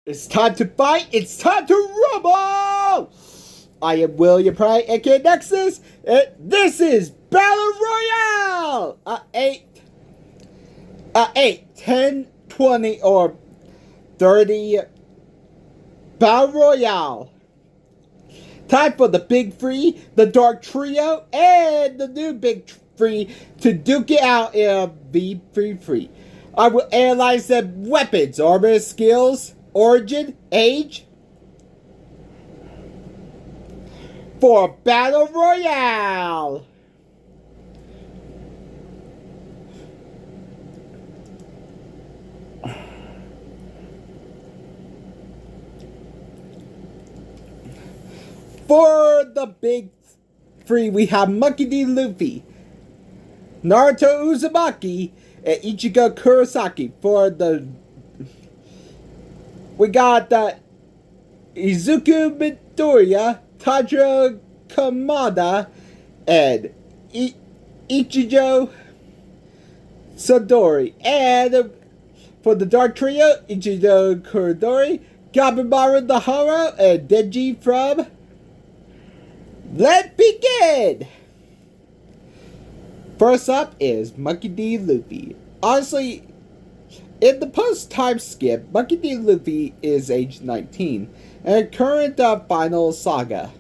It's time to fight! It's time to rumble! I am William Pride, aka Nexus, and this is Battle Royale! 8, 10, 20, or 30 Battle Royale. Time for the Big Three, the Dark Trio, and the new Big Three to duke it out in a V3-3. I will analyze the weapons, armor, skills, origin, age for Battle Royale. For the Big Three, we have Monkey D. Luffy, Naruto Uzumaki, and Ichigo Kurosaki. For the we got Izuku Midoriya, Tanjiro Kamado, and Ichigo Itadori. And for the Dark Trio, Ichigo Itadori, Gabimaru the Hollow, and Denji from... Let's begin! First up is Monkey D. Luffy. Honestly, in the post-time skip, Monkey D. Luffy is age 19, and current final saga.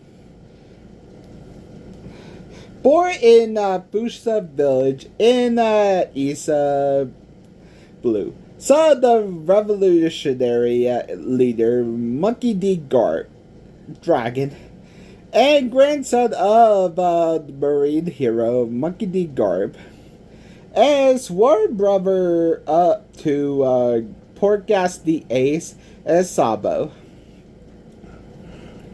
Born in Busa village in Isa Blue, son of the revolutionary leader Monkey D. Dragon, and grandson of the marine hero Monkey D. Garb, and sworn brother to Portgas the Ace and Sabo.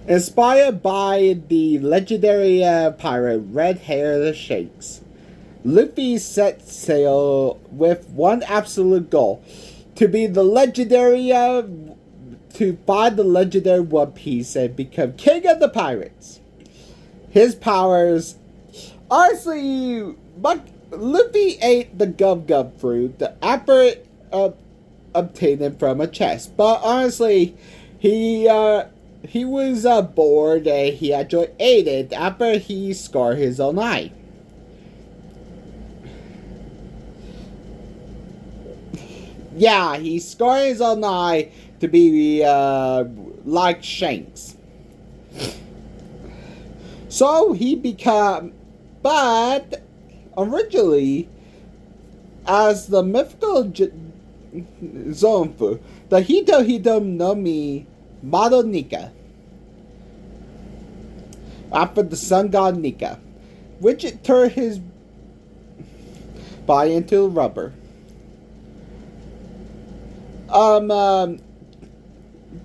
Inspired by the legendary pirate Red Hair Shanks, Luffy set sail with one absolute goal: to be the legendary, to find the legendary One Piece and become king of the pirates. His powers, honestly, Luffy ate the gum gum fruit after obtaining from a chest, but honestly, he was bored and he actually ate it after he scarred his own eye. Yeah, he scarred his own eye to be like Shanks. So he became, but originally, as the mythical Zonfu, the Hito no Mi Mado Nika, after the sun god Nika, which it turned his body into rubber.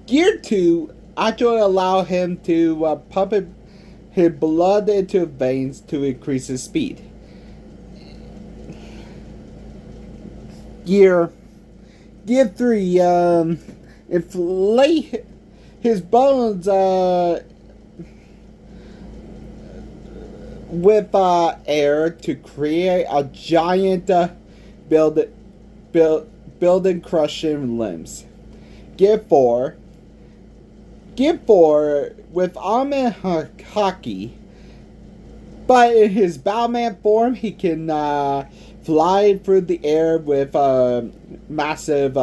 Gear 2 actually allow him to pump his blood into his veins to increase his speed. Gear 3 inflate his bones with air to create a giant building crushing limbs. Gear 4 with arm and haki, but in his Batman form he can fly through the air with massive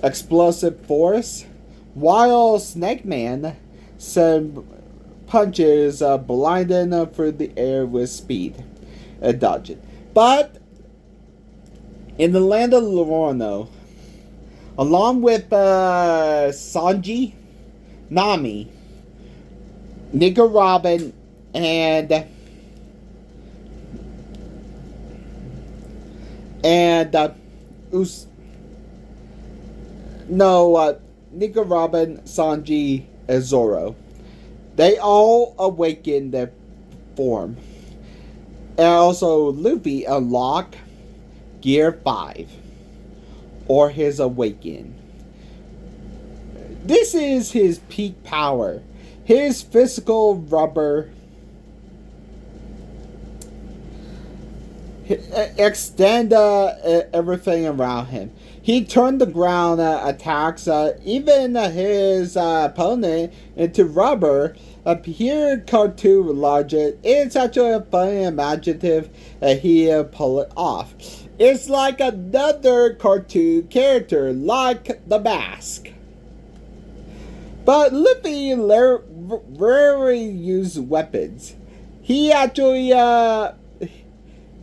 explosive force, while Snake Man sends punches blinding through the air with speed and dodging. But in the land of Lorno, along with Sanji, Nami, Nika Robin, and Nika Robin, Sanji, and Zoro. They all awaken their form. And also Luffy unlock Gear 5, or his Awaken. This is his peak power. His physical rubber extend everything around him. He turned the ground attacks, even his opponent, into rubber. Here, cartoon logic. It's actually a funny imaginative, he pull it off. It's like another cartoon character, like the mask. But Luffy rarely uses weapons. He actually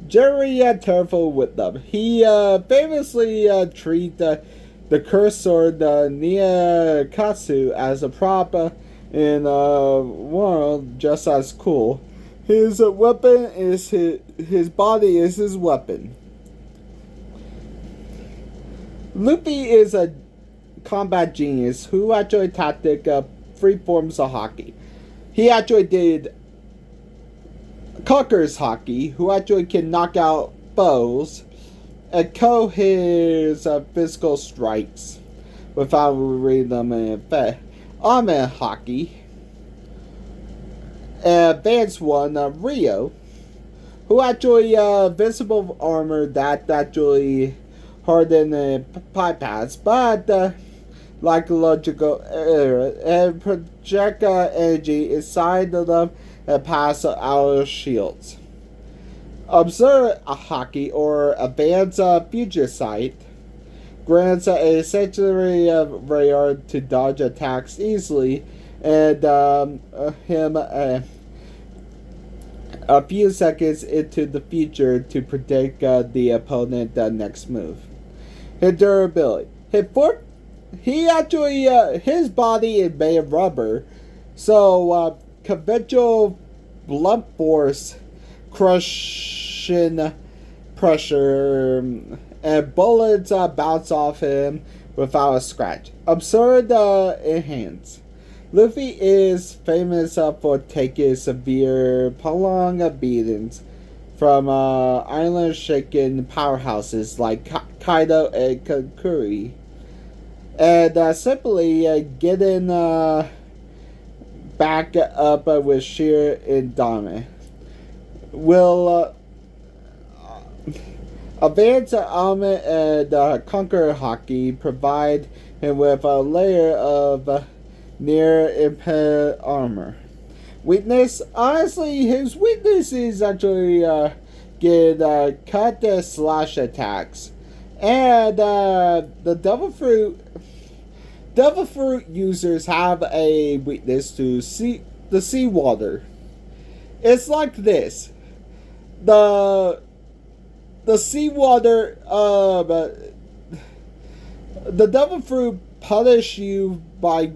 very careful with them. He famously treat the cursed sword Niakatsu as a prop in a world just as cool. His weapon is his body is his weapon. Luffy is a combat genius who actually tactic 3 forms of hockey. He actually did Conqueror's Hockey, who actually can knock out foes and co his physical strikes without reading them in effect. Armor Hockey, advanced one, Rio, who actually visible armor that actually harden and bypass, but like logical error and project energy inside of them and pass our shields. Observe a hockey or advanced future sight grants a essentially radar to dodge attacks easily and him a few seconds into the future to predict the opponent's next move. His durability. He actually his body is made of rubber, so conventional blunt force crushing pressure and bullets bounce off him without a scratch. Absurd in hands. Luffy is famous for taking severe prolonged beatings from island-shaking powerhouses like Kaido and Kakuri, and simply getting back up with sheer endowment. Will advance armor and conquer hockey provide him with a layer of near impaired armor. Weakness, honestly, his weakness is actually get cut slash attacks, and the devil fruit users have a weakness to the seawater. It's like this: the seawater, the devil fruit punish you by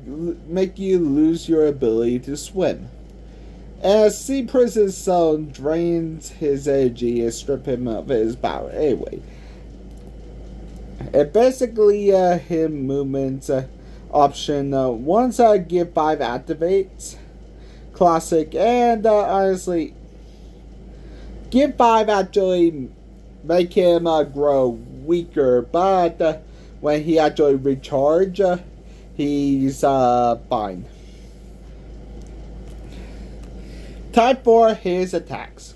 make you lose your ability to swim. As Sea Prison's Zone drains his energy and strip him of his power. Anyway, and basically him movements option once Gear 5 activates classic, and honestly Gear 5 actually make him grow weaker, but when he actually recharge, he's fine. Time for his attacks.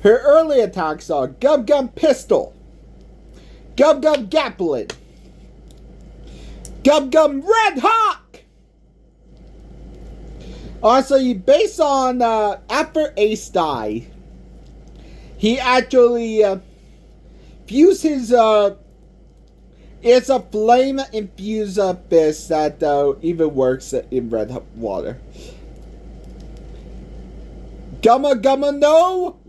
Her early attacks are Gum Gum Pistol, Gum Gum Gaplin, Gum Gum Red Hawk. Honestly, based on after Ace died, he actually fused his it's a flame infused fist that even works in red water. Gumma Gumma No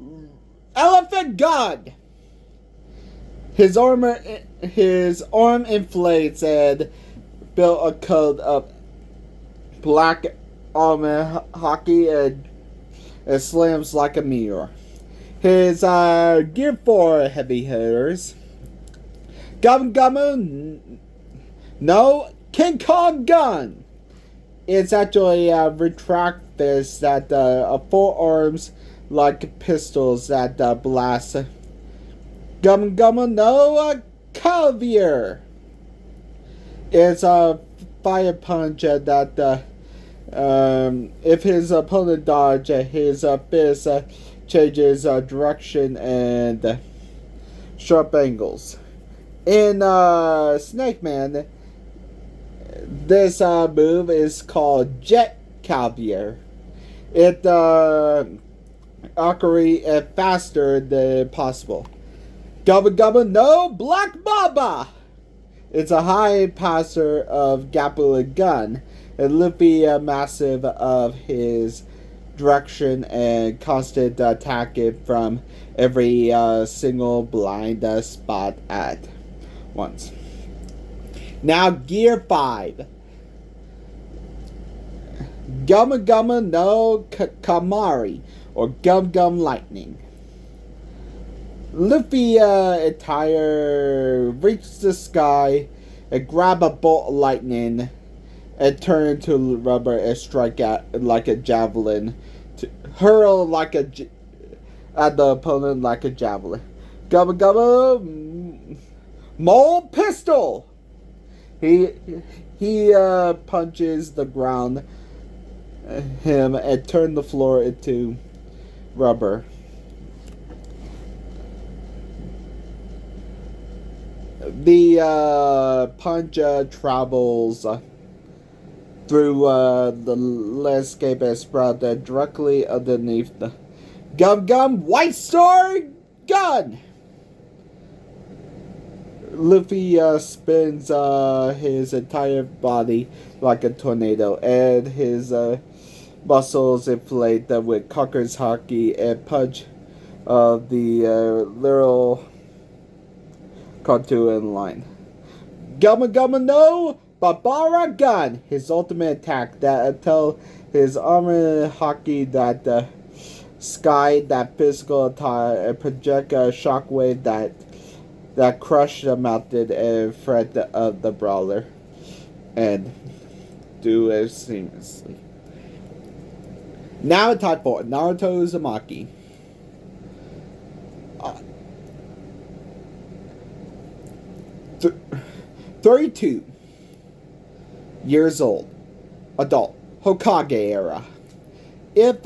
Elephant Gun. His arm inflates and built a coat of black armor hockey and slams like a meteor. His Gear 4 heavy hitters. Gum Gumma No King Kong Gun. It's actually a retract fist that 4 arms like pistols that blast. Gum Gumma No Caviar. It's a fire punch that if his opponent dodge his fist changes direction and sharp angles. In Snake Man, this move is called Jet Cavalier. It occurs faster than possible. Gubba Gubba no Black Baba! It's a high passer of Gabimaru gun, and Luffy massive of his direction and constant attacking from every single blind spot at once. Now Gear 5. Gumma Gumma no Kamari, or Gum Gum Lightning. Luffy attire reaches the sky and grab a bolt of lightning and turn into rubber and strike at like a javelin, to hurl like at the opponent like a javelin. Gubba Gubba Mole Pistol. He punches the ground him and turn the floor into rubber. The punch travels through the landscape and sprout directly underneath the Gum Gum White Sword gun. Luffy spins his entire body like a tornado, and his muscles inflate with Conker's hockey and punch of the literal cartoon line. Gumma Gumma no Barbara gun, his ultimate attack that until his armor hockey that sky that physical attack and project a shockwave that crushed the mountain and threat of the brawler, and do it seamlessly. Now type 4, Naruto Uzumaki. 32 years old, adult, Hokage era. If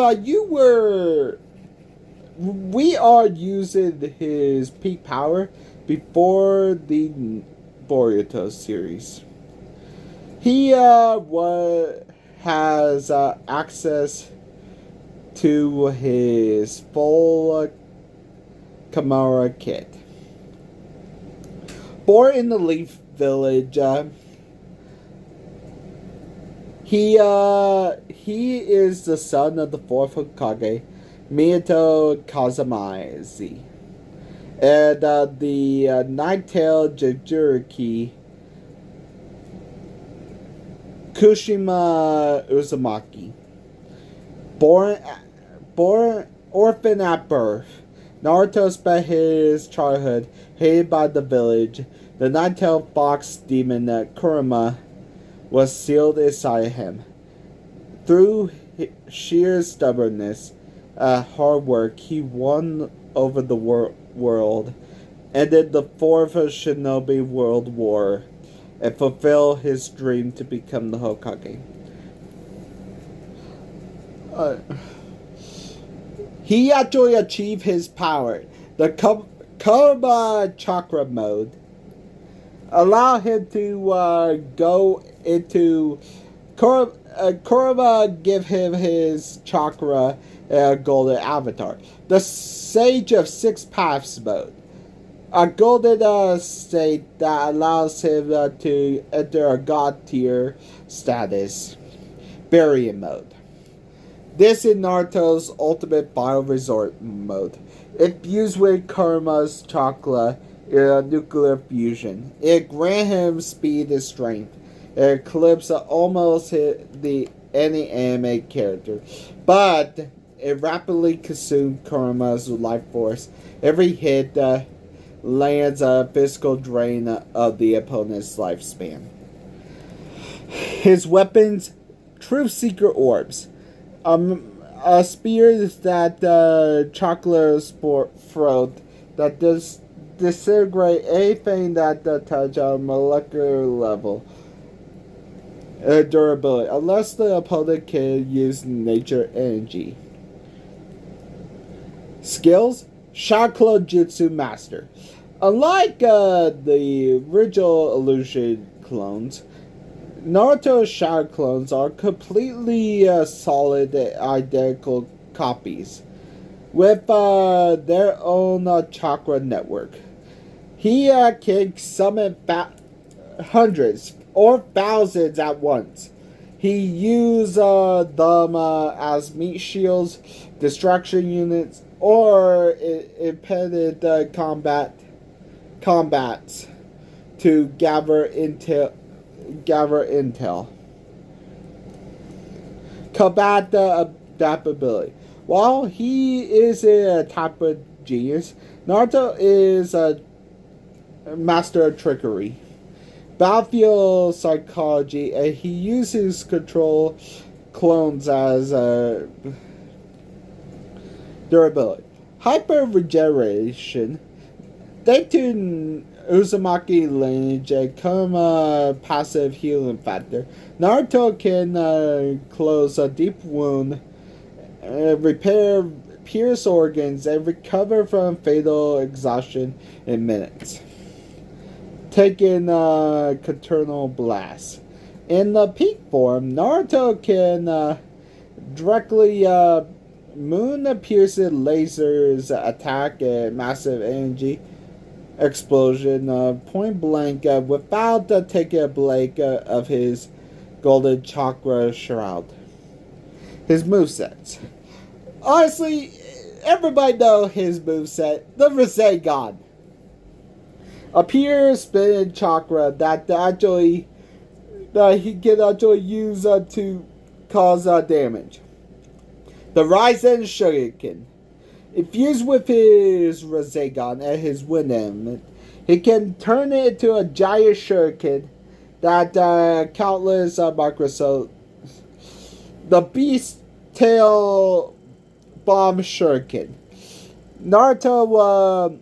we are using his peak power before the Boruto series. He has access to his full Kamado kit. Born in the Leaf Village, he is the son of the fourth Hokage, Minato Kazamazi, and the nine-tailed Jinchuriki Kushima Uzumaki. Born orphan at birth, Naruto spent his childhood hated by the village. The nine-tailed fox demon Kurama was sealed inside him. Through sheer stubbornness, hard work, he won over the world, ended the Fourth Shinobi World War, and fulfilled his dream to become the Hokage. He actually achieved his power. The Karma Chakra mode allowed him to go into Kurama, give him his chakra golden avatar. The Sage of Six Paths mode, a golden state that allows him to enter a god tier status. Barrier mode. This is Naruto's ultimate final resort mode. Infused with Kurama's chakra in a nuclear fusion, it grants him speed and strength. It eclipses almost any anime character, but it rapidly consumes Kurama's life force. Every hit lands a physical drain of the opponent's lifespan. His weapons: Truth Seeker Orbs, a spear that chocolate throat that disintegrate anything that touch a molecular level. Durability, unless the opponent can use nature energy. Skills: Shadow Jutsu Master. Unlike the original illusion clones, Naruto's shadow clones are completely solid, identical copies with their own chakra network. He can summon hundreds or thousands at once. He used them as meat shields, distraction units, or impeded combats to gather intel. Combat adaptability. While he is a type of genius, Naruto is a master of trickery, battlefield psychology, and he uses control clones as durability. Hyper regeneration. Thanks to Uzumaki lineage and Koma passive healing factor, Naruto can close a deep wound, repair pierced organs, and recover from fatal exhaustion in minutes. Taking Caternal Blast. In the peak form, Naruto can directly moon-piercing lasers attack a massive energy explosion point blank without taking a break of his golden chakra shroud. His movesets. Honestly, everybody knows his moveset. The Rasengan. A pure spinning chakra that he can actually use to cause damage. The Rising Shuriken. Infused with his Rasengan and his wind element, he can turn it into a giant shuriken that countless microsols. The Beast Tail Bomb Shuriken. Naruto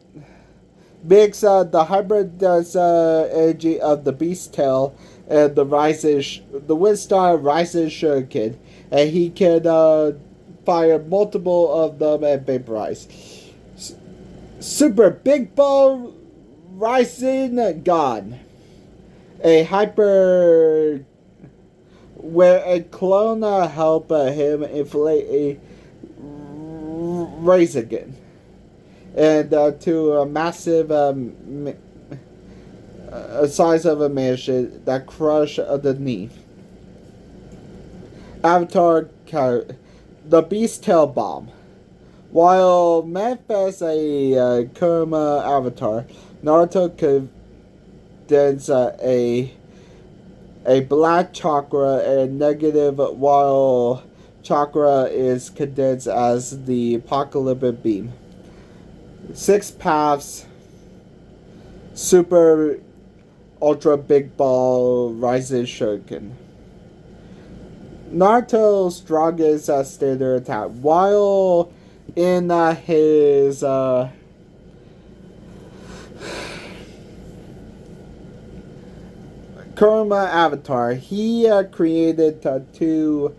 makes the hybrid energy of the Beast Tail and the Wind Star Rising Shuriken, and he can fire multiple of them and vaporize. Super Big Ball Rising God. A hyper where a clone help him inflate a Rasengan. And to a massive size of a mansion that crush underneath. Avatar the Beast Tail Bomb. While manifests a Kurama avatar, Naruto condense a black chakra and negative while chakra is condensed as the apocalyptic beam. 6 paths. Super Ultra Big Ball Rising Shuriken. Naruto's strongest standard attack. While in his Kurama avatar, he created 2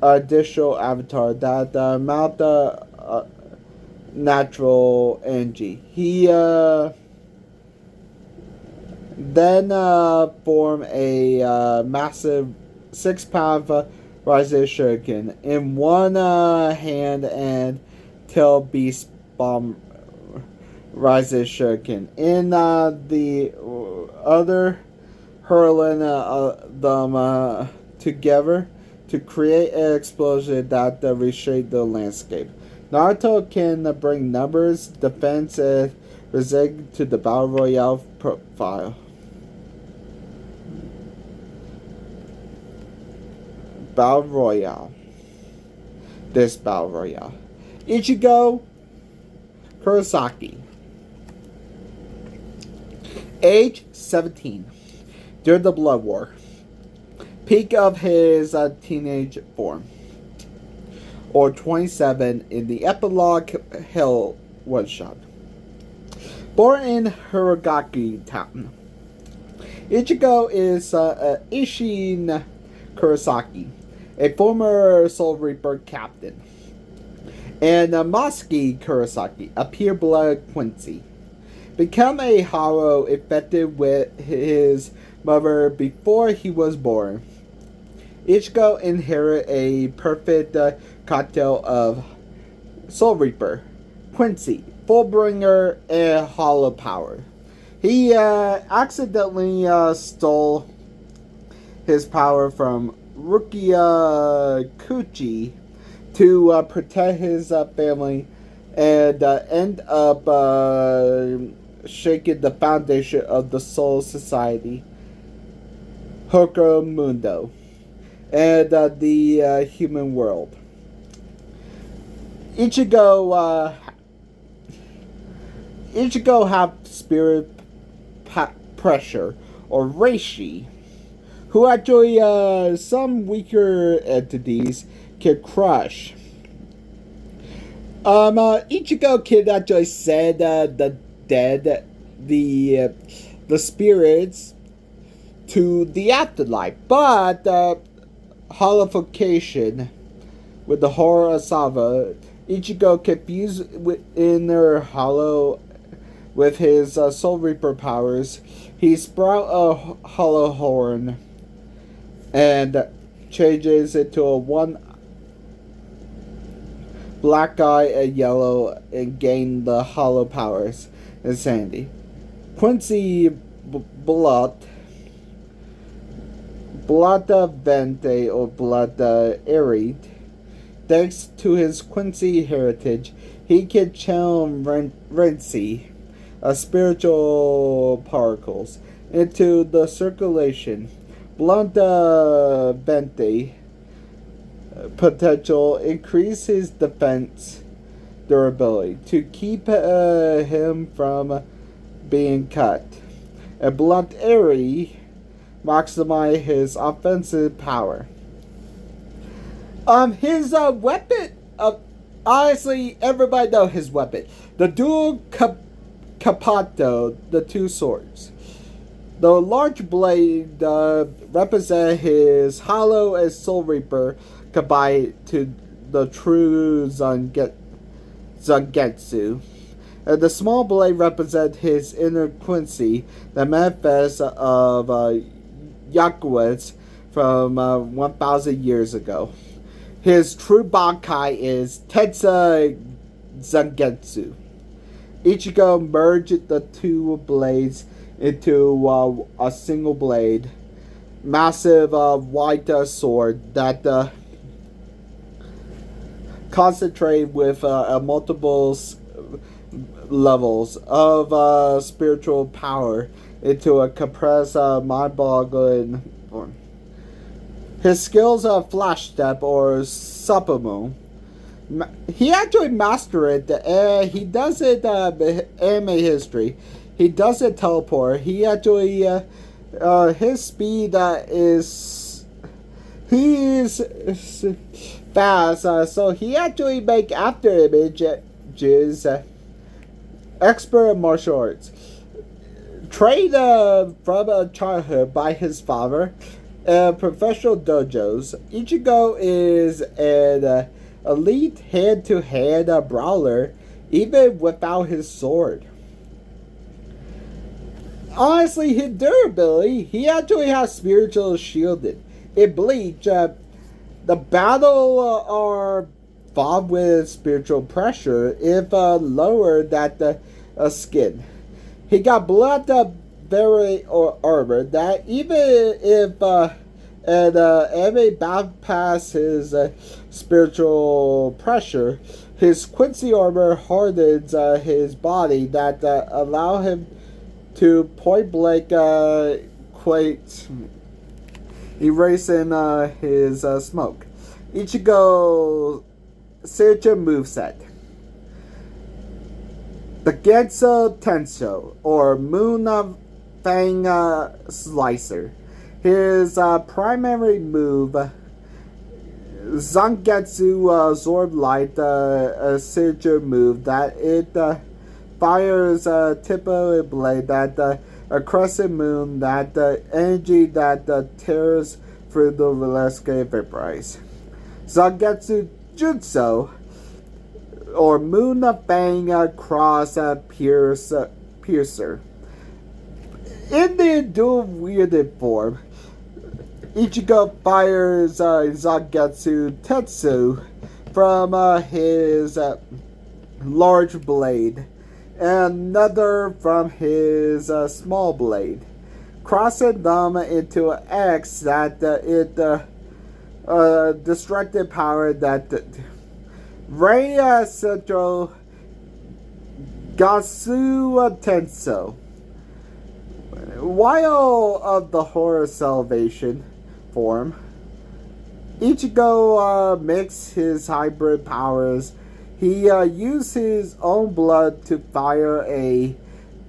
additional avatars that amount natural energy. He then formed a massive 6-path Rising Shuriken in one hand and Tail Beast Bomb Rising Shuriken in the other, hurling them together to create an explosion that reshaped the landscape. Naruto can bring numbers, defense, and resist to the Battle Royale profile. Battle Royale. This Battle Royale. Ichigo Kurosaki. Age 17. During the Blood War. Peak of his teenage form. Or 27 in the epilogue Hell one-shot. Born in Hirogaki Town. Ichigo is Ishin Kurosaki, a former Soul Reaper captain. and Moski Kurosaki, a pure-blood Quincy. Become a hollow infected with his mother before he was born. Ichigo inherit a perfect cocktail of Soul Reaper, Quincy, Fullbringer, and Hollow power. He accidentally stole his power from Rukia Kuchi to protect his family and end up shaking the foundation of the Soul Society, Hoko Mundo, and the human world. Ichigo have spirit pressure, or reishi, who actually some weaker entities can crush. Ichigo can actually send the dead, the spirits, to the afterlife, but hollification with the horror of Sava, Ichigo confused in their hollow with his Soul Reaper powers. He sprout a hollow horn and changes into a one black eye and yellow and gain the hollow powers. Insanity. Quincy Blood Vente or Blood Arid. Thanks to his Quincy heritage, he can channel Renzi, spiritual particles, into the circulation. Blood Vente potential increase his defense durability to keep him from being cut. And Blood Airy maximize his offensive power. His weapon, honestly, everybody knows his weapon. The dual capato, the two swords. The large blade represent his Hollow and Soul Reaper combined to the true Zangetsu. And the small blade represent his inner Quincy, the manifest of Yakuas from 1,000 years ago. His true Bankai is Tetsa Zangetsu. Ichigo merged the two blades into a single blade, massive white sword that concentrate with multiple levels of spiritual power into a compressed, mind-boggling form. His skills are Flash Step or Supplement. He actually mastered it. He does it anime history. He does it teleport. He actually his speed is fast. So he actually make after images. Expert martial arts. Trained from childhood by his father. Professional dojos. Ichigo is an elite hand-to-hand brawler, even without his sword. Honestly, his durability, he actually has spiritual shielded. In Bleach, the battle are fought with spiritual pressure if lower than the skin. He got blood very armor that even if enemy bypass his spiritual pressure, his Quincy armor hardens his body that allow him to point blank quite erasing his smoke. Ichigo signature moveset. The Genso Tensho, or Moon Fang Slicer. His primary move, Zangetsu Sword Light, a signature move that it fires a tip of a blade that a crescent moon that energy that tears through the landscape vaporize. Zangetsu Jutsu, or Moon Fang Cross Piercer. In the dual wielded form, Ichigo fires Zangetsu Tetsu from his large blade, and another from his small blade, crossing them into an X that destructive power that Rei Central Gasu Tenso. While of the horror salvation form, Ichigo mixed his hybrid powers. He used his own blood to fire a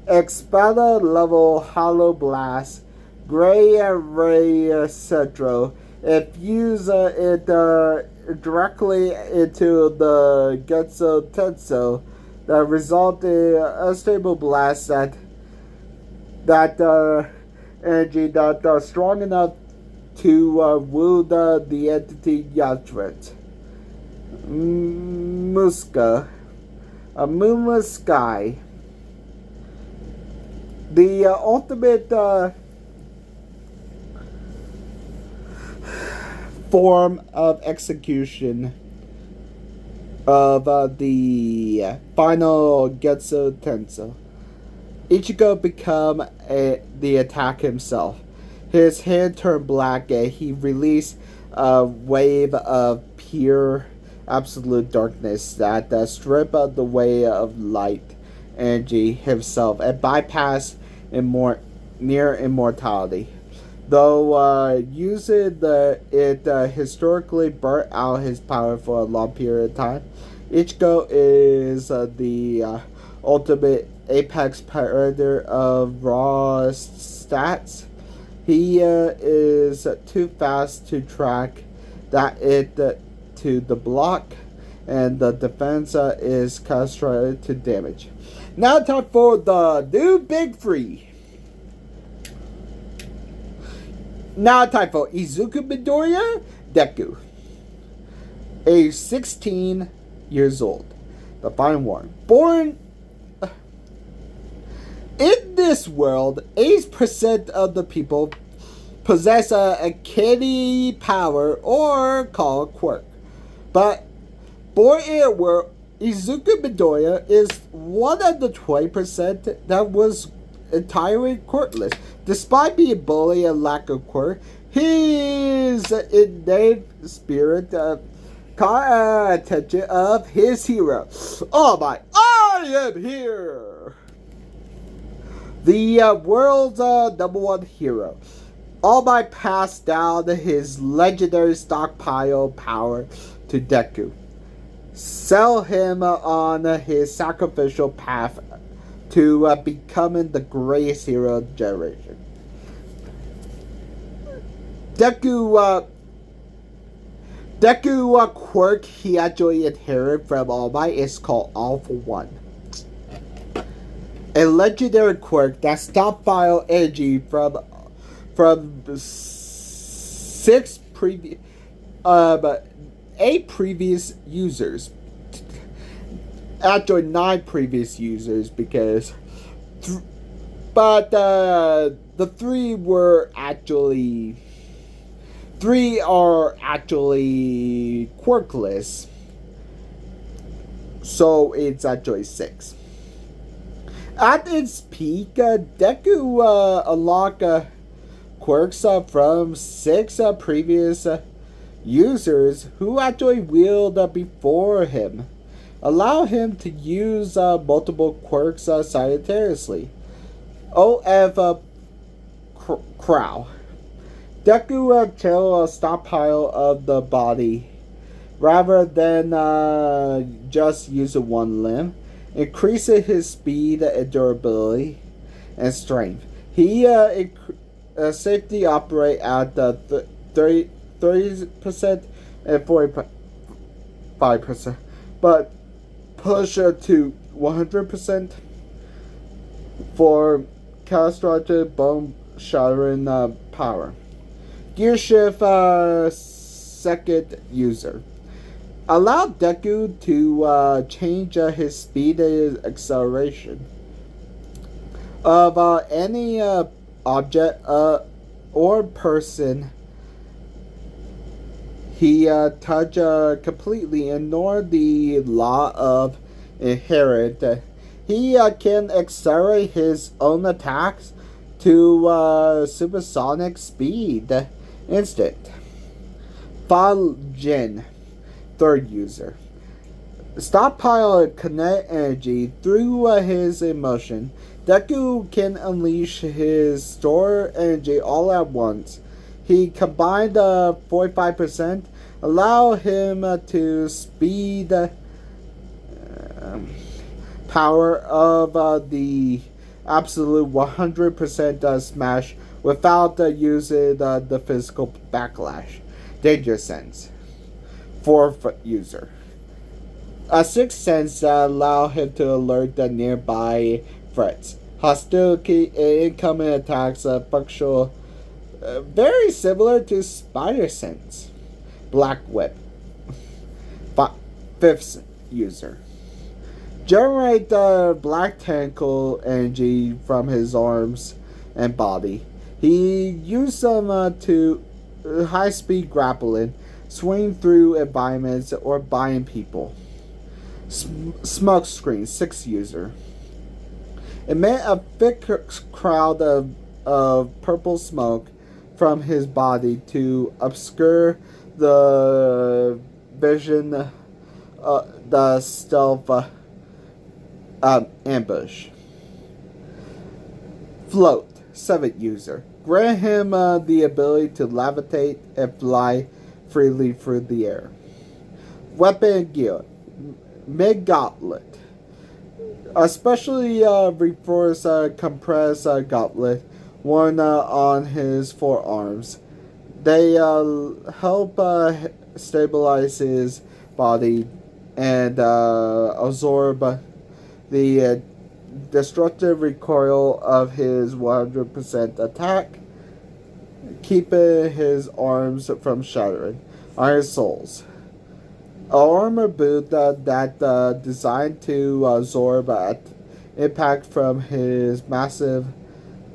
Espada level Hollow Blast, Grey Ray Centro, and fuse it directly into the Getsu Tenso that resulted in a unstable blast that energy that strong enough to wound the entity Yatret. Muska, a moonless sky. The ultimate form of execution of the final Getsu Tenso. Ichigo become the attack himself. His hand turned black and he released a wave of pure absolute darkness that stripped the way of light energy himself and bypassed near immortality. Though using it historically burnt out his power for a long period of time, Ichigo is the ultimate apex predator of raw stats. He is too fast to track that to the block, and the defense is constrained to damage. Now time for the new big three. Now time for Izuku Midoriya Deku. Age 16 years old. The fine one. Born in this world, 8% of the people possess a kitty power or called quirk. But born in a world, Izuku Midoriya is one of the 20% that was entirely quirkless. Despite being bullied and lack of quirk, his innate spirit caught attention of his hero. Oh my, I am here! The world's number one hero. All Might passed down his legendary stockpile power to Deku. Sell him on his sacrificial path to becoming the greatest hero of the generation. Deku quirk he actually inherited from All Might is called All for One. A legendary quirk that stockpile energy from 8 previous users. Actually 9 previous users because the 3 are actually quirkless. So it's actually 6. At its peak, Deku unlocked quirks from 6 previous users who actually wielded before him, allow him to use multiple quirks simultaneously. OF Crow. Deku channeled a stockpile of the body rather than just using one limb, increasing his speed and durability and strength. He safety operate at the 30% and 45%, but push to 100% for catastrophic bone shattering power. Gear shift second user. Allow Deku to change his speed and acceleration of any object or person he touch completely. Ignore the law of inherent. He can accelerate his own attacks to supersonic speed instant. Jin, third user. Stockpile kinetic energy through his emotion. Deku can unleash his stored energy all at once. He combined 45%, allow him to speed power of the absolute 100% smash without using the physical backlash. Danger sense. Fourth user. A sixth sense allow him to alert the nearby threats. Hostility and incoming attacks functional very similar to Spider Sense. Black Whip. Fifth user. Generate black tentacle energy from his arms and body. He used them to high-speed grappling, swing through environments, or bind people. Smoke screen. Sixth user. Emit a thick cloud of purple smoke from his body to obscure the vision, the stealth ambush. Float, seventh user. Grant him the ability to levitate and fly freely through the air. Weapon gear. Mid-gauntlet. Especially reinforced compressed gauntlet worn on his forearms. They help stabilize his body and absorb the destructive recoil of his 100% attack, keeping his arms from shattering. Iron Souls. An armor boot that designed to absorb impact from his massive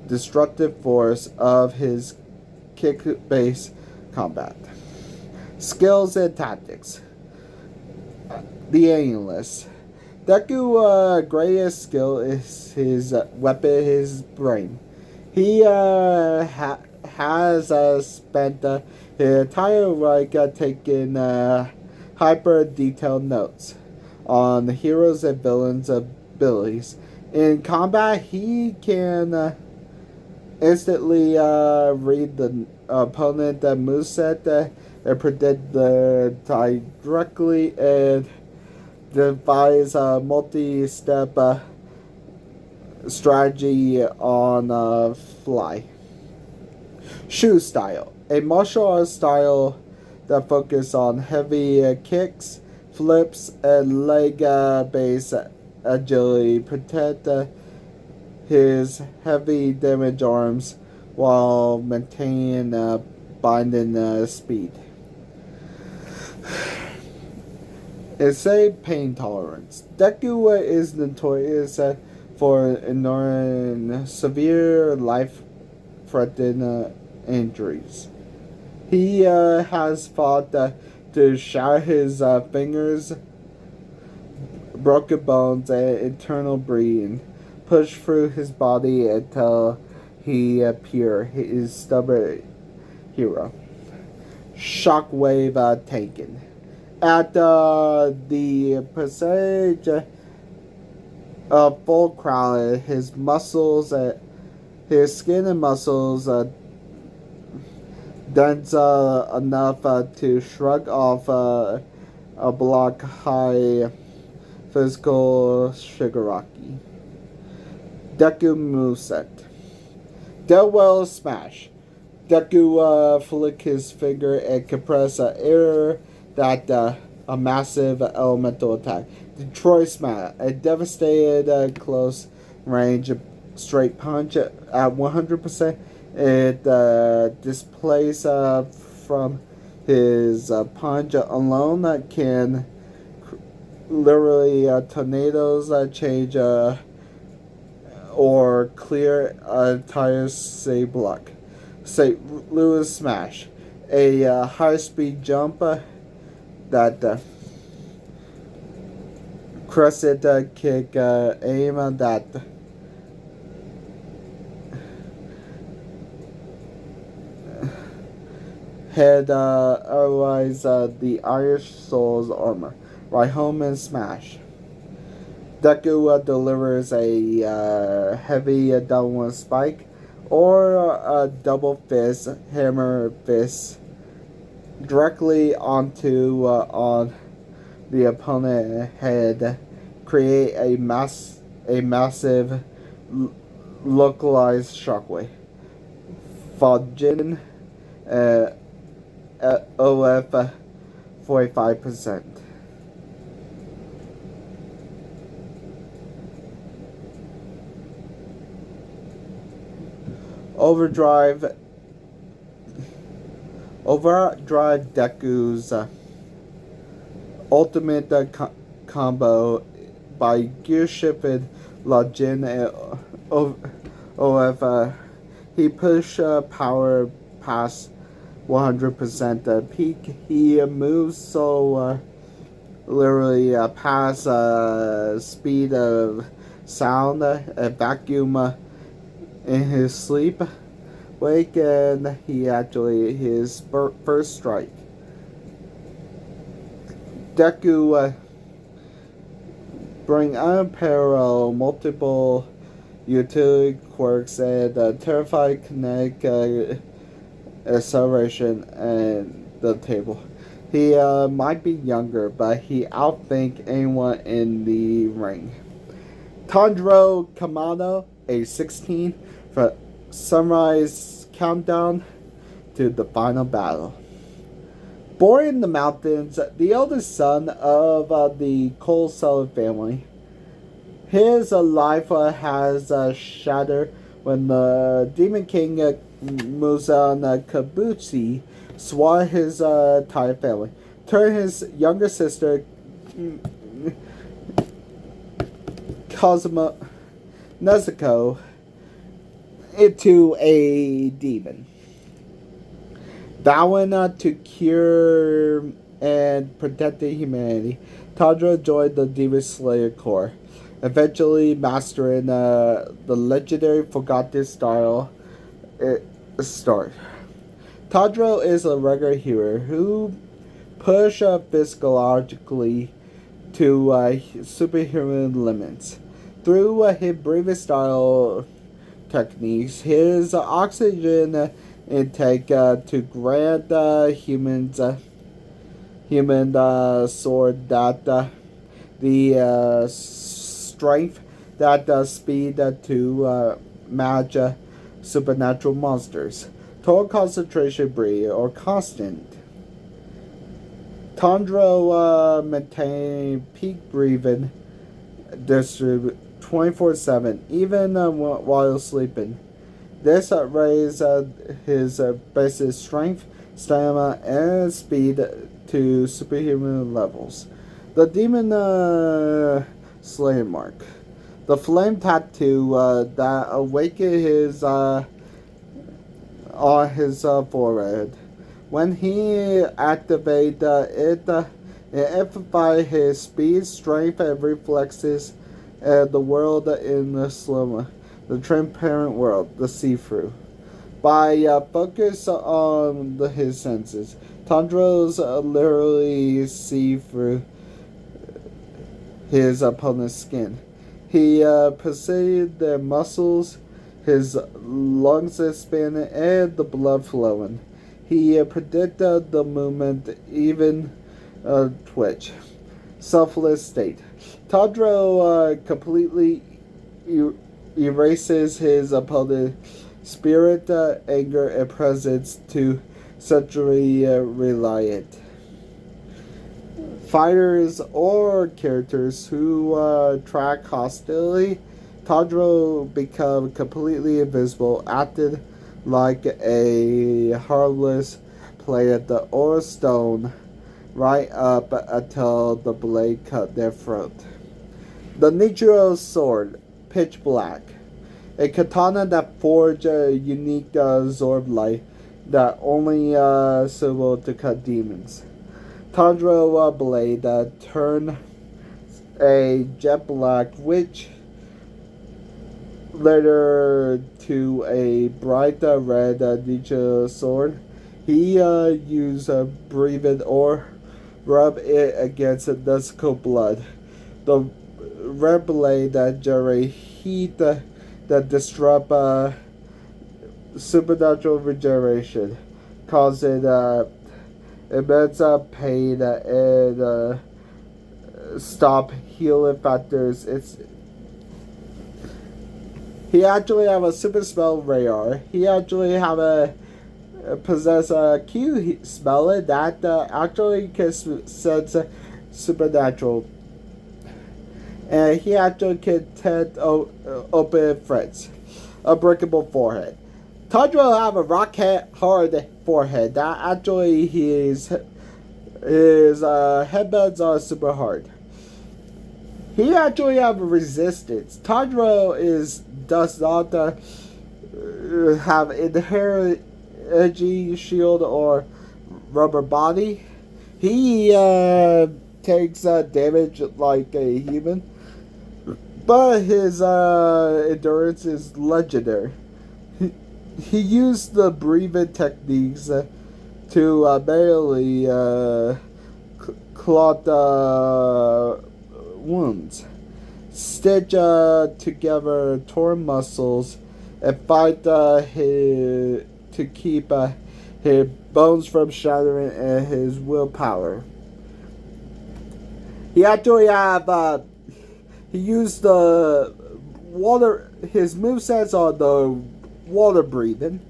destructive force of his kick-based combat. Skills and tactics. The Aimless. Deku's greatest skill is his weapon, his brain. He has spent his entire life taking hyper-detailed notes on the heroes and villains' abilities. In combat, he can instantly read the opponent moveset and predict directly and devise a multi-step strategy on fly. Shoe style. A martial arts style that focuses on heavy kicks, flips, and leg-based agility. Protect his heavy damage arms while maintaining binding speed. Insane pain tolerance. Deku is notorious for ignoring severe life-threatening injuries. He has fought to shatter his fingers, broken bones, and internal bleeding, push through his body until he appears his stubborn hero. Shockwave taken. At the percentage of full crown, his muscles, his skin and muscles dense enough to shrug off a block high physical Shigaraki. Deku Moveset. Deadwell Smash. Deku flick his finger and compress air that a massive elemental attack. Detroit Smash. A devastated close range straight punch at 100%. It displays from His punch alone can literally tornadoes change or clear a entire say block. Say Lewis smash, a high speed jump that crescent kick aim that had otherwise the Irish Soul's armor. Right home and smash. Deku delivers a heavy downward spike or a double fist, hammer fist directly onto on the opponent's head, create a massive localized shockwave. Fujin OF 45%. Overdrive Deku's ultimate combo by gear shifted Lajin OF. He push power past 100% peak. He moves so literally past speed of sound, a vacuum in his sleep wake, and he actually his first strike. Deku bring unparalleled multiple utility quirks and terrified kinetic acceleration and the table. He might be younger, but he outthink anyone in the ring. Tanjiro Kamado, age 16, for sunrise countdown to the final battle. Born in the mountains, the eldest son of the Coal Cellar family, his life has shattered when the Demon King Muzan Kabuchi swore his entire family, turned his younger sister Kazuma Nezuko into a demon. Vowing to cure and protect humanity, Tanjiro joined the Demon Slayer Corps, eventually mastering the legendary Forgotten style start. Tanjiro is a regular hero who push physiologically to superhuman limits. Through his breathing style techniques, his oxygen intake to grant human sword that the strength that speed to match supernatural monsters. Total concentration breed or constant. Tanjiro maintain peak breathing distribute 24/7, even while sleeping. This raises his basic strength, stamina, and speed to superhuman levels. The Demon Slayer mark. The flame tattoo that awakens his on his forehead. When he activates it amplifies his speed, strength, and reflexes, and the world in the slumber, the transparent world, the see-through. By focus on his senses, Tanjiro's literally see through his opponent's skin. He perceived their muscles, his lungs expanding, and the blood flowing. He predicted the movement, even twitch. Selfless state. Tanjiro completely erases his opponent's spirit, anger, and presence to centrally reliant. Fighters or characters who track hostility, Tanjiro become completely invisible, acted like a harmless planted the ore stone right up until the blade cut their throat. The Nichiro sword, pitch black. A katana that forged a unique Zorb light that only suitable to cut demons. Tanjiro blade that turned a jet black, which later to a bright red Nichiro sword. He used breathed or rub it against Nezuko blood. The red blade that generate heat that disrupt supernatural regeneration, causing immense pain and stop healing factors. He actually have a super smell radar. He actually have a possess a Q smeller that actually can sense supernatural. And he actually can tend open threats. Unbreakable forehead. Tanjiro have a rock hard forehead that actually his headbands are super hard. He actually have a resistance. Tanjiro does not have inherent energy shield or rubber body. He takes damage like a human, but his endurance is legendary. He used the breathing techniques to manually clot wounds, stitch together torn muscles, and fight to keep his bones from shattering and his willpower. He actually have he used the water. His movesets are the water breathing.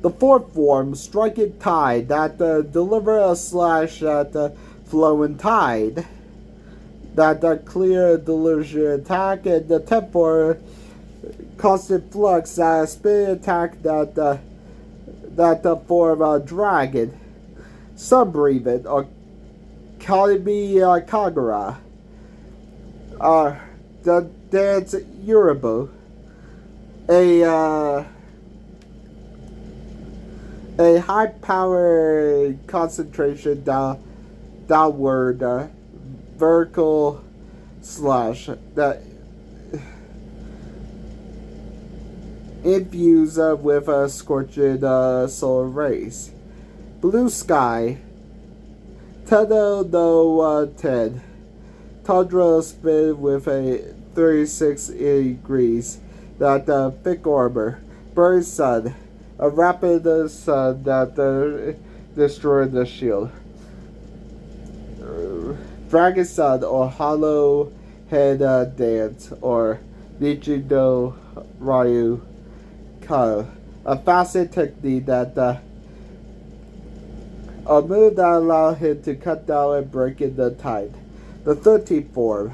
The fourth form, striking tide, that deliver a slash at the flowing tide. That clear delusion attack, and the 10th form, constant flux, spin attack that form dragon. Sun breathing, or Kalimi Kagura. The dance Yoruba. A high power concentration downward vertical slash that infused with a scorching solar rays. Blue sky. Tedo no Ted. Tanjiro spin with a 36 degrees. That thick armor. Burning sun. A rapid sun that destroyed the shield. Dragon Sun or Hollow Head Dance or Nichido Ryu Kyo. A facet technique that a move that allowed him to cut down and break in the tide. The 13th form.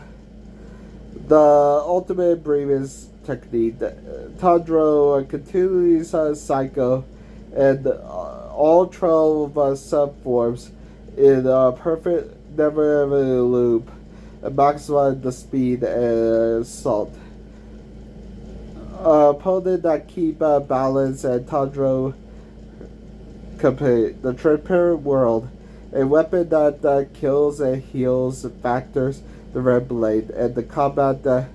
The ultimate breathing technique. Tanjiro continues cycle and all 12 subforms in a perfect never loop and maximize the speed and assault. Opponent that keep balance and Tanjiro complete. The transparent world. A weapon that kills and heals factors the red blade and the combat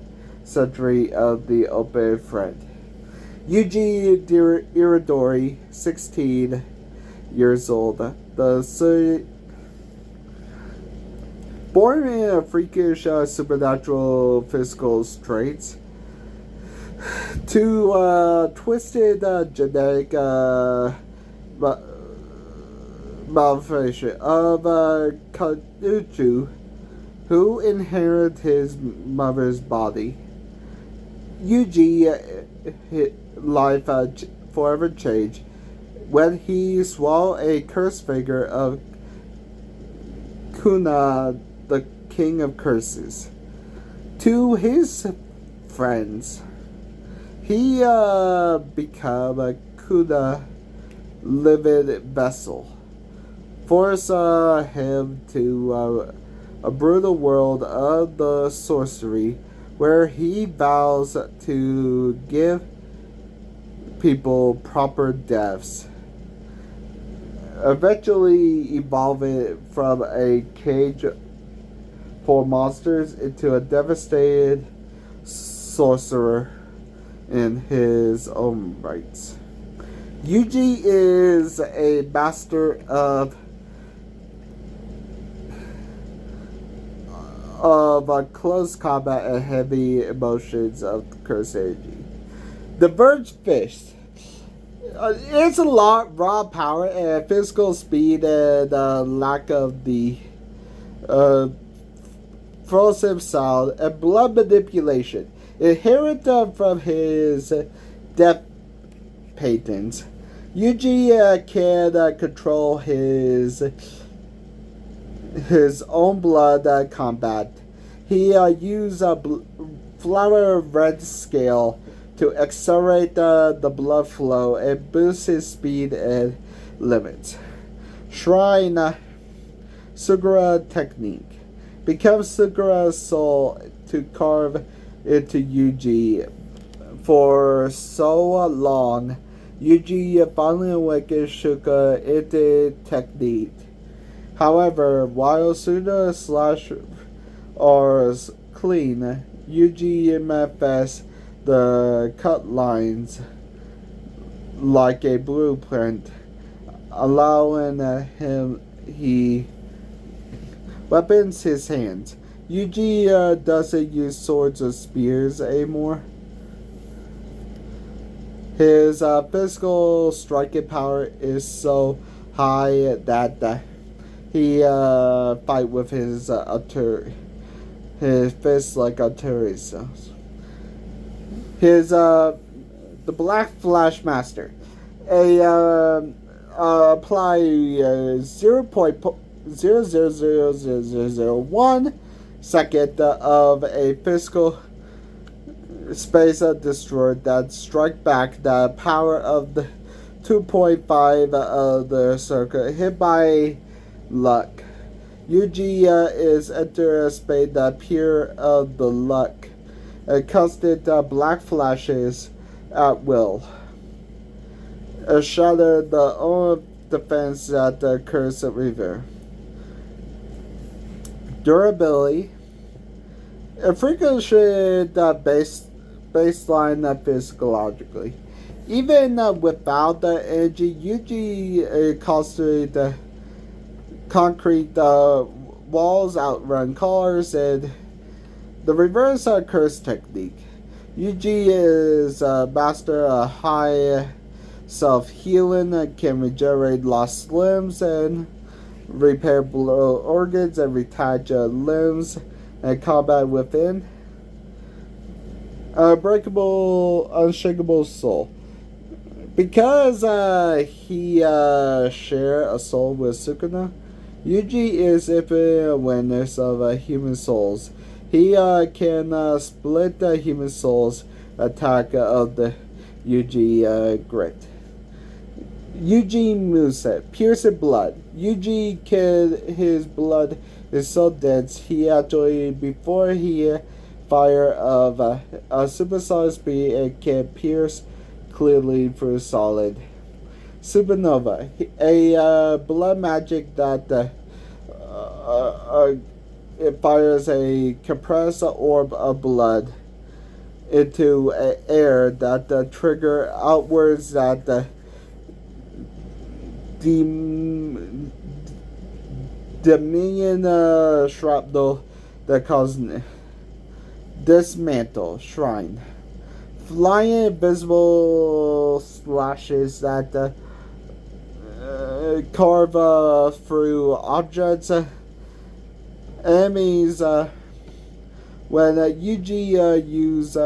century of the open friend. Yuji Itadori, 16 years old. Born in a freakish supernatural physical traits, to twisted genetic malformation of Kanuchu, who inherited his mother's body. Yuji life forever changed when he swallowed a cursed figure of Kuna, the king of curses. To his friends, he became a Kuna living vessel. force him to a brutal world of the sorcery where he vows to give people proper deaths, eventually evolving from a cage for monsters into a devastated sorcerer in his own rights. Yuji is a master of close combat and heavy emotions of Kurosaki. The Verge Fist. It's a lot raw power and physical speed and lack of the explosive sound and blood manipulation inherent from his death patents. Yuji can control his own blood combat. He used a flower red scale to accelerate the blood flow and boost his speed and limits. Shrine Sugura technique. Becomes Sugura's soul to carve into Yuji. For so long, Yuji finally awakens Shuka into technique. However, while Suna slash are clean, Yuji manifests the cut lines like a blueprint, allowing him he weapons his hands. Yuji doesn't use swords or spears anymore. His physical striking power is so high that he fight with his fists like artilleries. His the Black Flash Master. Apply 0.000001 second of a physical space destroyed that strike back the power of the 2.5 of the circle hit by luck. Yuji is enter a space that pure of the luck. Constant black flashes at will. Shatter the own defense at the Curse River. Durability. A frequent should baseline physiologically. Even without the energy, Yuji constantly concrete walls outrun cars and the reverse curse technique. Yuji is a master of high self-healing, can regenerate lost limbs and repair below organs and retach limbs and combat within. Unbreakable, unshakable soul. Because he share a soul with Sukuna, Yuji is infinite awareness of human souls. He can split the human souls attack of the Yuji grit. Yuji Moveset, piercing blood. Yuji his blood is so dense he actually before he fire of a supersonic speed and can pierce clearly through solid. Supernova, a blood magic that it fires a compressed orb of blood into air that trigger outwards that Dominion shrapnel that causes dismantle shrine. Flying invisible slashes that carve through objects. Enemies when Yuji use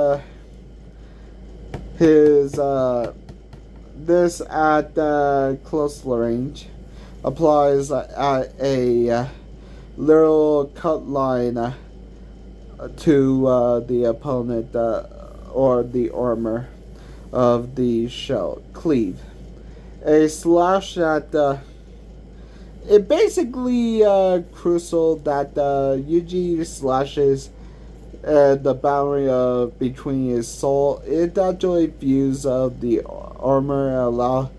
his this at close range applies at a literal cut line to the opponent or the armor of the shell. Cleave. A slash that It basically crucial that Yuji slashes the boundary between his soul. It actually views the armor allow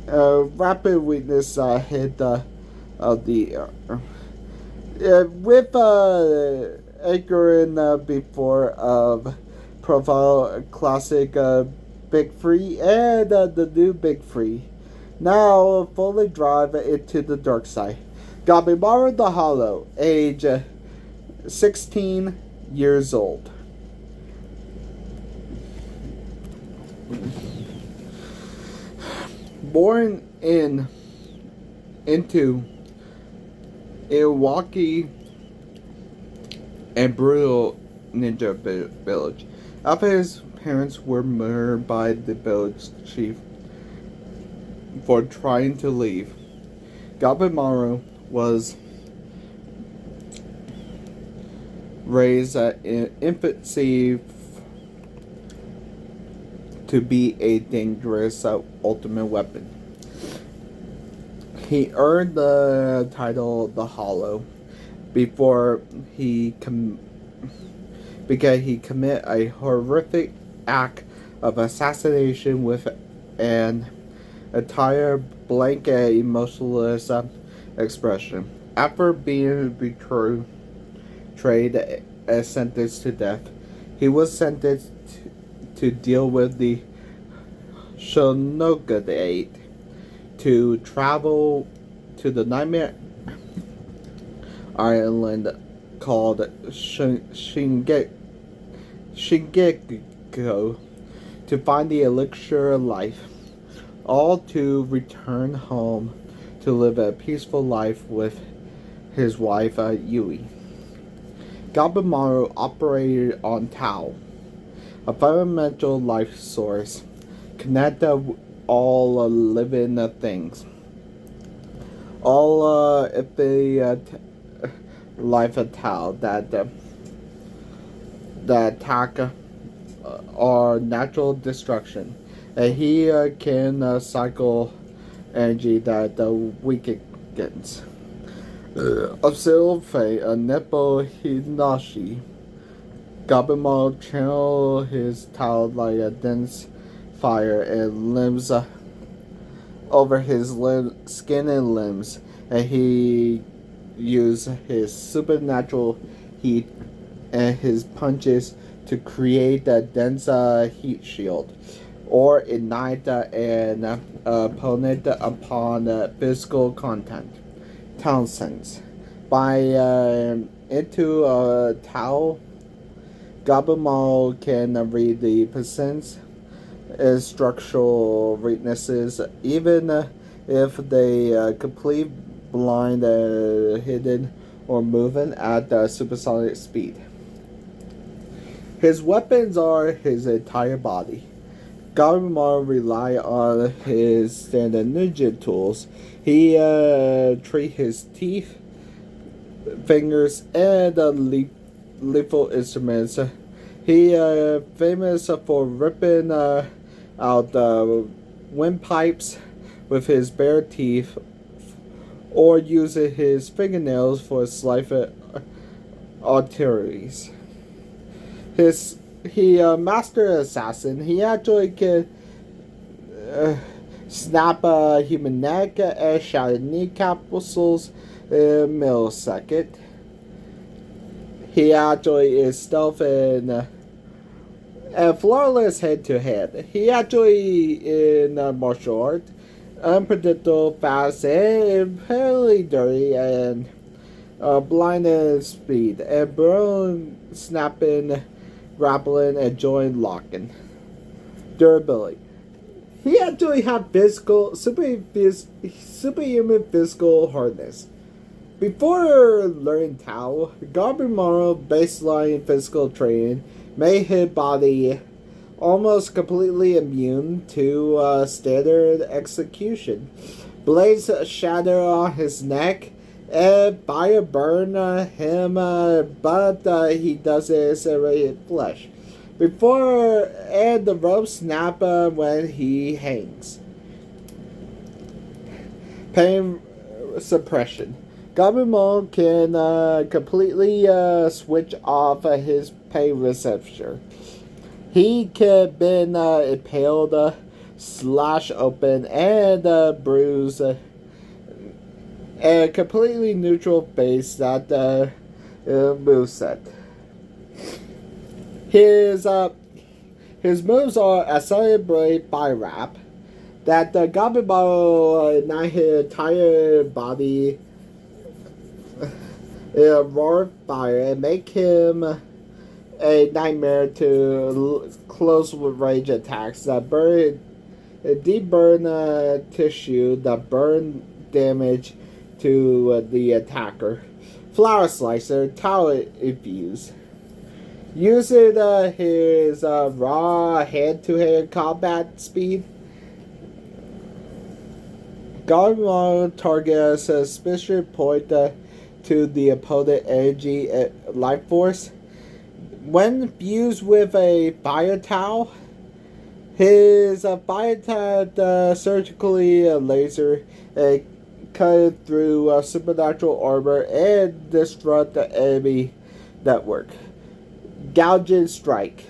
rapid weakness hit the with Edgar before of profile classic Big Free and the new Big Free. Now fully drive into the dark side. Gabimaru the Hollow, age 16 years old. Born into Iwaki and brutal ninja village. After his parents were murdered by the village chief for trying to leave, Gabimaru was raised in infancy to be a dangerous ultimate weapon. He earned the title The Hollow before because he committed a horrific act of assassination with an entire blank emotionless expression. After being betrayed and sentenced to death, he was sentenced to deal with the Shogunate, to travel to the nightmare island called Shingeki to find the elixir of life, all to return home to live a peaceful life with his wife Yui. Gabimaru operated on Tao, a fundamental life source connected all living things. All if the life of Tao that attack or natural destruction, and he can cycle energy that weakens. Of fate, a Nepo Hinashi, Gabimaru channel his Tao like a dense fire and limbs over his skin and limbs, and he used his supernatural heat and his punches to create a dense heat shield, or ignite an opponent upon physical contact. Townsends. By into Tao, Gabimaru can read the percents and structural weaknesses, even if they complete blind, hidden, or moving at supersonic speed. His weapons are his entire body. Gabimaru relies on his standard ninja tools. He treats his teeth, fingers, and lethal instruments. He famous for ripping out windpipes with his bare teeth, or using his fingernails for slice arteries. He master assassin. He actually can snap a human neck and shatter knee capsules in a millisecond. He actually is stealth and flawless head to head. He actually in martial art, unpredictable, fast, and fairly dirty, and blind speed, and burrowing, snapping, grappling, and joint locking. Durability. He actually have superhuman physical hardness. Before learning Tao, Gabimaru baseline physical training made his body almost completely immune to standard execution. Blades shatter on his neck and fire burn him, but he doesn't serrate flesh. And the rope snap when he hangs. suppression. Gabimaru can completely switch off his pain receptor. He can been impaled, slash open, and bruise a completely neutral face that moveset. His moves are a celebrate by rap that Gabimaru ignite his entire body roar fire and make him a nightmare to close range attacks that deep burn tissue that burn damage to the attacker. Flower Slicer, Tower Infuse. Using his raw hand-to-hand combat speed, Gabimaru targets a suspicious point to the opponent energy life force. When fused with a fire towel, his fire towel surgically laser cut through supernatural armor and disrupt the enemy network. Gouging Strike,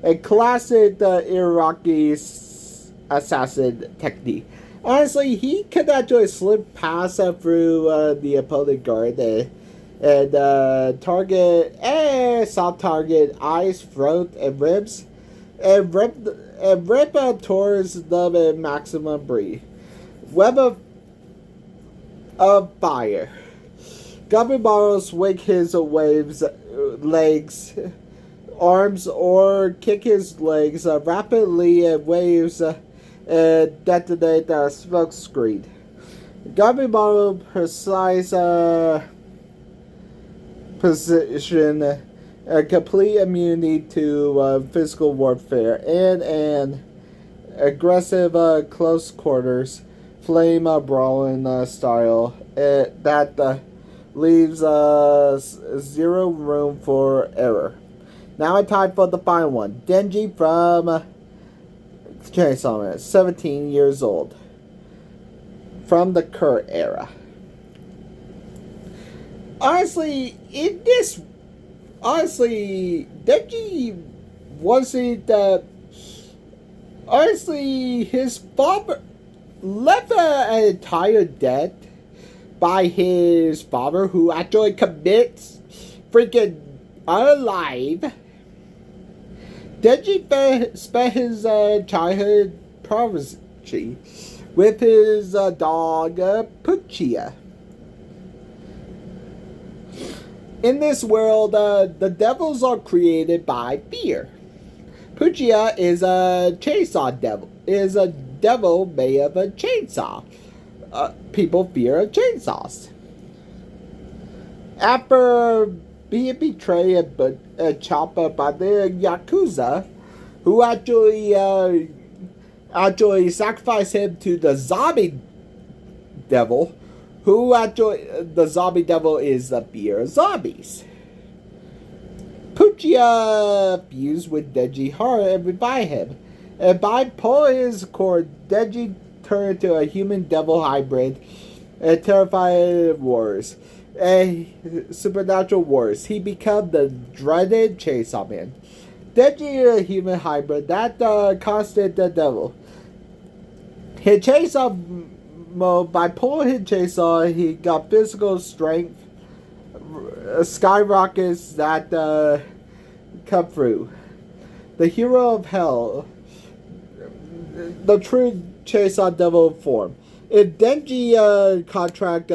a classic Iraqi assassin technique. Honestly, he could actually slip past through the opponent guard and target soft target eyes, throat, and ribs, and rip towards the maximum breed. Web of fire. Gabimaru swing his waves legs, arms, or kick his legs rapidly and waves and detonate the smoke screen. Gabimaru precise position a complete immunity to physical warfare and an aggressive close quarters flame brawling style that leaves zero room for error. Now it's time for the final one. Denji from Chainsaw Man, 17 years old. From the current era. Honestly, Denji wasn't, honestly, his father left an entire debt by his father, who actually commits freaking unalive. Denji spent his childhood privacy with his dog Puchia. In this world, the devils are created by fear. Puchia is a chainsaw devil. Is a devil made of a chainsaw. People fear chainsaws. After being betrayed and chopped up by the Yakuza, who actually sacrificed him to the zombie devil, the zombie devil is the fear of zombies. Puchia fused with Denji hard and revived him, and by pulling his cord, Denji turned into a human-devil hybrid and terrified warriors. Supernatural wars. He became the dreaded Chainsaw Man. Denji is a human hybrid that constant the devil. His chainsaw mode, by pulling his chainsaw, he got physical strength, skyrockets that come through. The hero of hell, the true chainsaw devil form. If Denji contract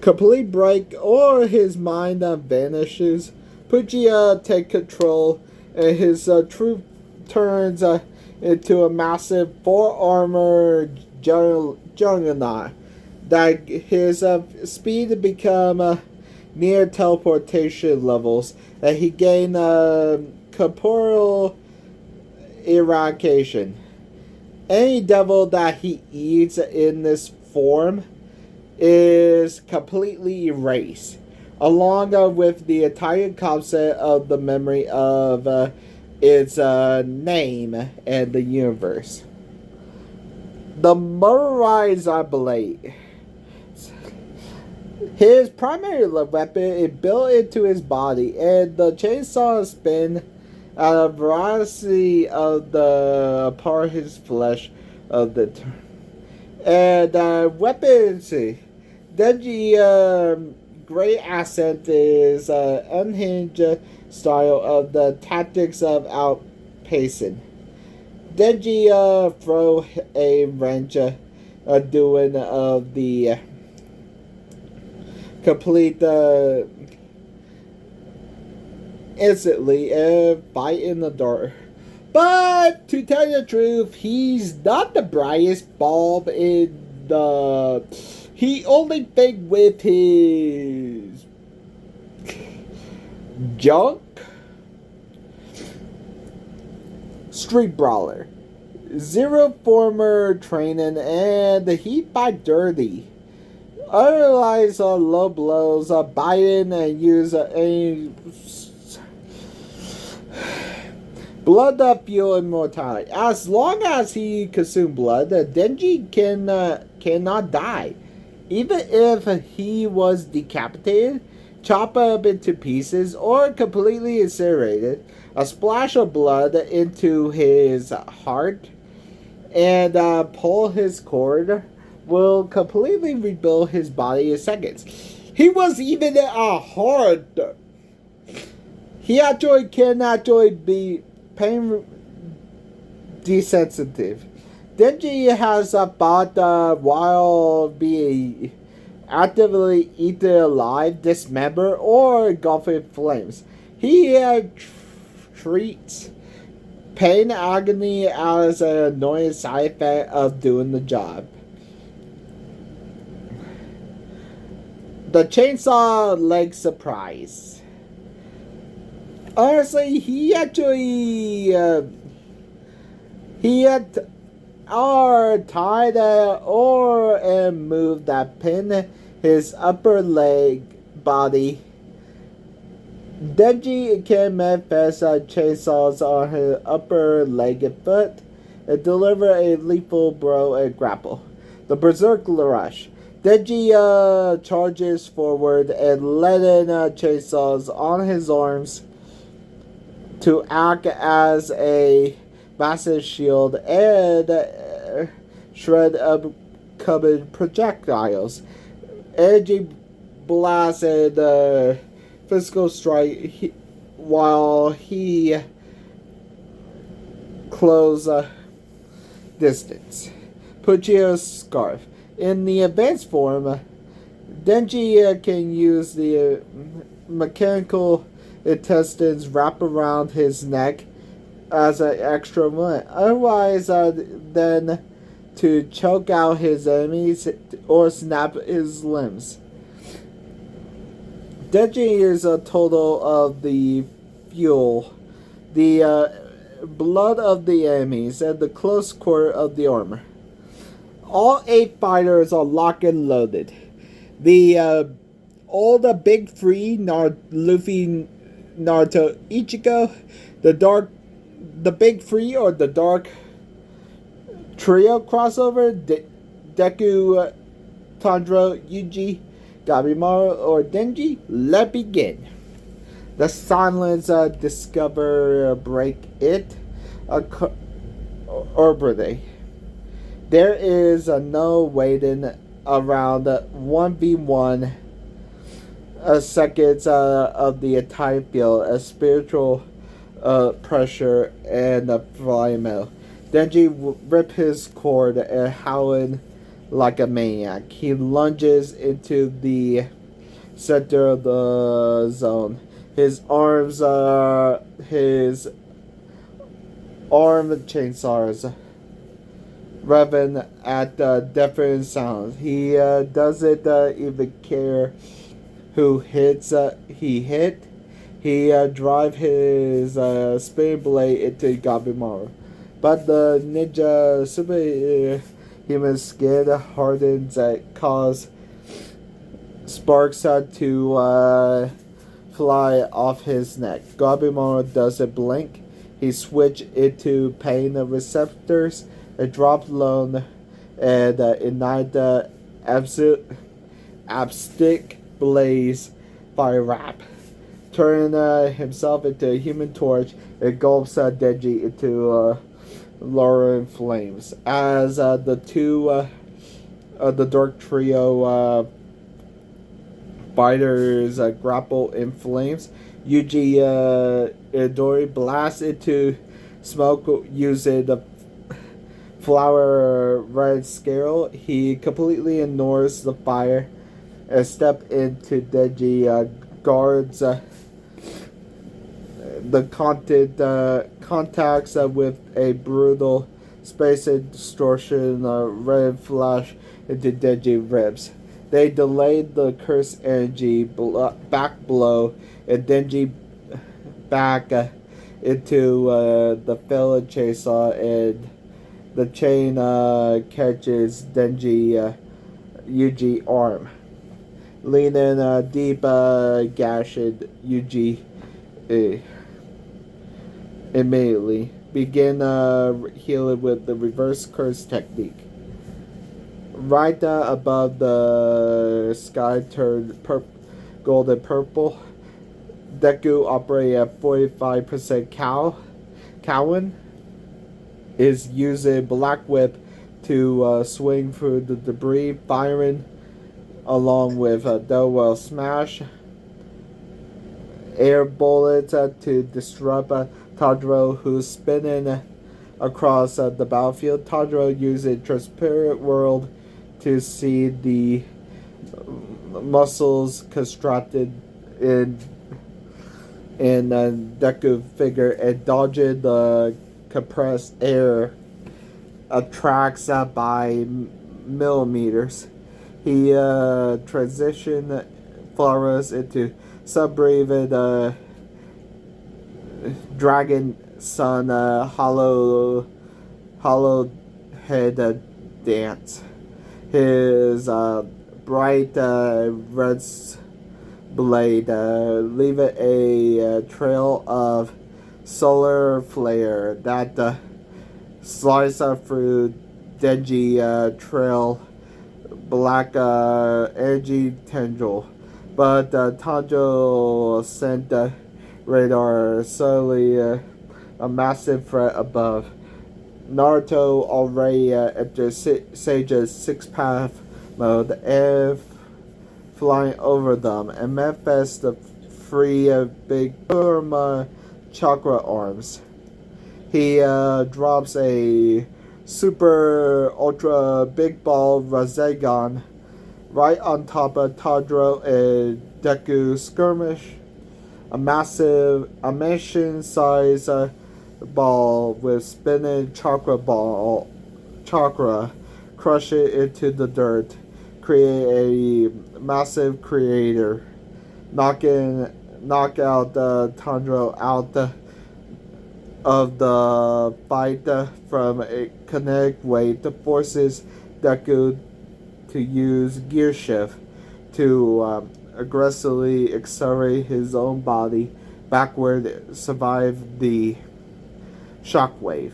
complete break or his mind vanishes, Puchia take control and his troop turns into a massive 4-armor juggernaut. That his speed become near teleportation levels, and he gain corporeal eradication. Any devil that he eats in this form is completely erased, along with the entire concept of the memory of its name and the universe. The Murderer's Blade. His primary weapon is built into his body, and the chainsaw spin at a variety of the part of his flesh of the and weapons. Denji great accent is unhinged style of the tactics of outpacing. Denji throw a wrench doing of the complete instantly fight in the dark. But to tell you the truth, he's not the brightest bulb in the. He only think with his junk. Street brawler. Zero former training and he fight dirty. Otherwise, low blows, biting and use a blood fuel immortality. As long as he consumes blood, Denji cannot die. Even if he was decapitated, chopped up into pieces, or completely incinerated, a splash of blood into his heart and pull his cord will completely rebuild his body in seconds. He was even a hard. He actually can actually be pain desensitive. Denji has bought while being actively eaten alive, dismembered, or engulfed in flames. He treats pain agony as an annoying side effect of doing the job. The chainsaw leg surprise. Honestly, he actually he had tied or and moved that pin his upper leg body. Denji can manifest chainsaws on his upper leg and foot and deliver a lethal blow and grapple. The Berserk Rush. Denji charges forward and letting chainsaws on his arms to act as a massive shield and shred upcoming projectiles. Energy blast and physical strike while he close distance. Puccio's Scarf. In the advanced form, Denji can use the mechanical intestines wrap around his neck as an extra limit. Otherwise, then to choke out his enemies or snap his limbs. Denji is a total of the fuel, the blood of the enemies, and the close quarter of the armor. All 8 fighters are locked and loaded. All the big three, Luffy, Naruto, Ichigo, the big three or the dark trio crossover, Deku, Tanjiro, Yuji, Gabimaru, or Denji. Let begin. The silence discover break it or birthday. There is no waiting around 1v1 seconds of the entire field, a spiritual pressure and a flying metal. Denji rip his cord and howling like a maniac. He lunges into the center of the zone. His arm chainsaws revving at deafening sounds. He doesn't even care who he hit. He drive his spinning blade into Gabimaru. But the ninja superhuman skin hardens that cause sparks to fly off his neck. Gabimaru doesn't blink. He switch into pain receptors and drop loan and ignite the absolute Abstick Blaze Fire Rap. Turning himself into a human torch, it gulps Denji into lurid flames. As the Dark Trio fighters grapple in flames, Yuji Itadori blasts into smoke using the flower red scale. He completely ignores the fire and steps into Denji guards the contacts with a brutal space distortion red flash into Denji ribs. They delayed the cursed energy back blow and Denji back into the failed chainsaw, and the chain catches Denji Yuji arm, leaving a deep gash in Yuji immediately. Begin healing with the reverse curse technique. Right above the sky turned golden purple. Deku operating at 45% Cowan is using Black Whip to swing through the debris, firing along with Double Smash, air bullets to disrupt Tanjiro, who's spinning across the battlefield. Tanjiro using Transparent World to see the muscles constructed in Deku figure and dodging the compressed air attracts by millimeters. He transitioned flowers into sun-breathing dragon sun hollow head dance. His bright red blade leaving a trail of solar flare that slides through Denji trail black energy tendril, but Tanjiro sent radar suddenly a massive threat above. Naruto already entered Sage's six-path mode and flying over them and manifests the three big Kurama chakra arms. He drops a super ultra big ball Rasengan right on top of Tanjiro and Deku skirmish. A massive mansion-sized ball with spinning chakra crush it into the dirt, create a massive crater, knock out Tanjiro out of the fight from a kinetic weight forces Deku to use gear shift to aggressively accelerate his own body backward, survive the shockwave.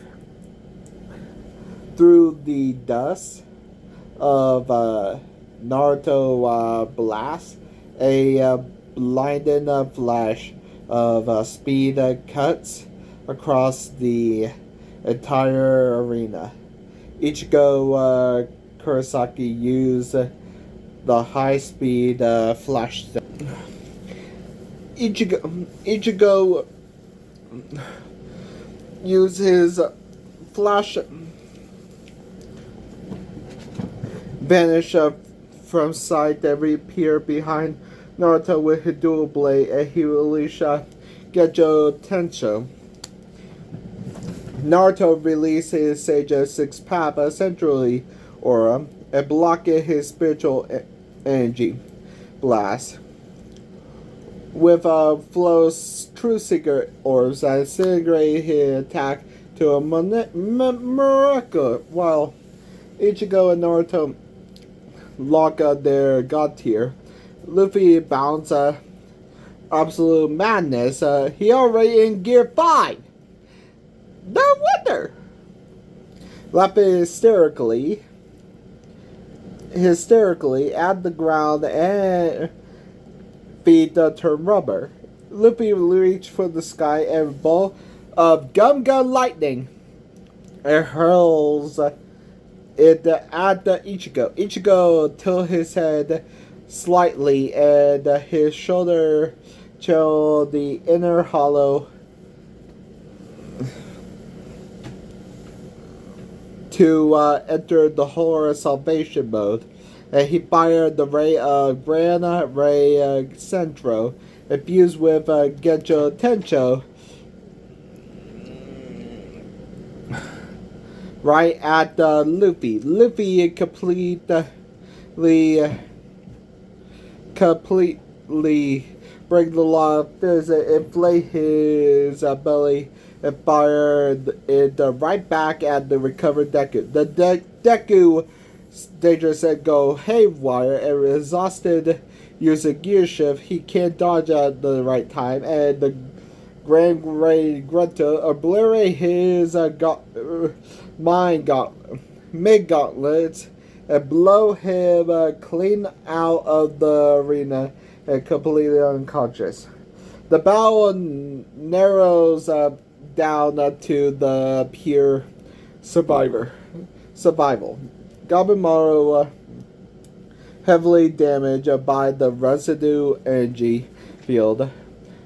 Through the dust of Naruto blast, a blinding flash of speed cuts across the entire arena. Ichigo Kurosaki used the high-speed flash. Ichigo used his flash vanish from sight and reappear behind Naruto with his dual blade, and he released Gejo Tensho. Naruto released his Sage 6 Path essentially aura and blocked his spiritual energy blast with Flow's True Seeker orbs that disintegrate his attack to a miracle, while Ichigo and Naruto lock out their god tier. Luffy bounds absolute madness. He already in gear 5. No wonder. Laughing hysterically, hysterically at the ground and feet turn rubber. Luffy reaches for the sky and a ball of gum gun lightning and hurls it at Ichigo. Ichigo tilts his head slightly and his shoulder chill the inner hollow to enter the horror salvation mode. And he fired the ray of Gran Ray Centro, infused with Genjo Tencho, right at Luffy. Luffy completely break the law of physics, inflate his belly, and fired it right back at the recovered Deku. The Deku Dangerous said go haywire and exhausted using gear shift. He can't dodge at the right time, and the Grand Ray Grunto obliterate his mid gauntlets and blow him clean out of the arena and completely unconscious. The battle narrows down to the pure survival. Gabimaru heavily damaged by the residue energy field,